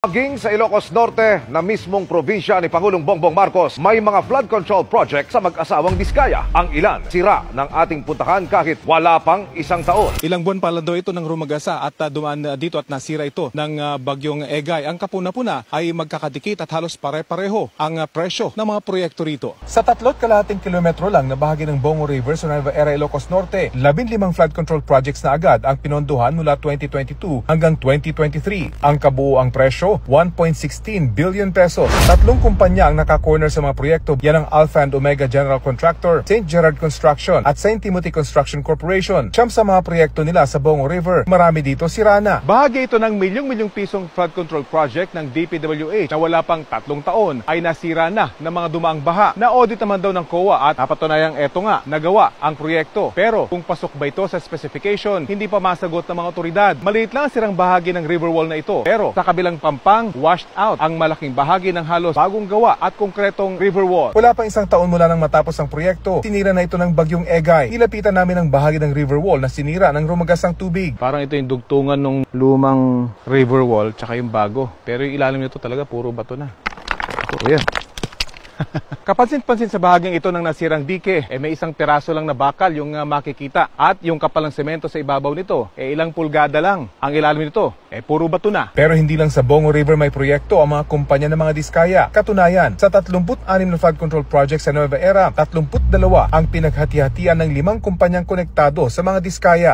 Maging sa Ilocos Norte na mismong probinsya ni Pangulong Bongbong Marcos, may mga flood control project sa mag-asawang Diskaya. Ang ilan sira ng ating puntahan kahit wala pang isang taon. Ilang buwan pala daw ito ng rumagasa at dumaan dito at nasira ito ng bagyong Egay. Ang kapuna-puna ay magkakadikit at halos pare-pareho ang presyo ng mga proyekto rito. Sa 3.5 kilometro lang na bahagi ng Bongo River sa Nueva Ecija, Ilocos Norte, 15 flood control projects na agad ang pinondohan mula 2022 hanggang 2023. Ang kabuuang presyo 1.16 billion pesos. 3 kumpanya ang naka-corner sa mga proyekto. Yan ang Alpha and Omega General Contractor, St. Gerard Construction at St. Timothy Construction Corporation. Siyam sa mga proyekto nila sa Bongo River, marami dito sira na. Bahagi ito ng milyong-milyong pisong flood control project ng DPWH na wala pang 3 taon ay nasira na ng mga dumaang baha. Na-audit naman daw ng COA at napatunayang eto nga, nagawa ang proyekto. Pero kung pasok ba ito sa specification, hindi pa masagot ng mga otoridad. Maliit lang sirang bahagi ng river wall na ito. Pero sa kabilang washed out ang malaking bahagi ng halos bagong gawa at konkretong river wall. Wala pang isang taon mula nang matapos ang proyekto, sinira na ito ng bagyong Egay. Nilapitan namin ang bahagi ng river wall na sinira ng rumagasang tubig. Parang ito yung dugtungan ng lumang river wall tsaka yung bago. Pero yung ilalim nito talaga puro bato na. Oh, yan. Kapansin-pansin sa bahaging ito ng nasirang dike, may isang piraso lang na bakal yung makikita. At yung kapal ng semento sa ibabaw nito, ilang pulgada lang. Ang ilalim nito, puro bato na. Pero hindi lang sa Bongo River may proyekto ang mga kumpanya ng mga Diskaya. Katunayan, sa 36 na flood control projects sa Nueva Ecija, 32 ang pinaghati-hatian ng 5 kumpanyang konektado sa mga Diskaya.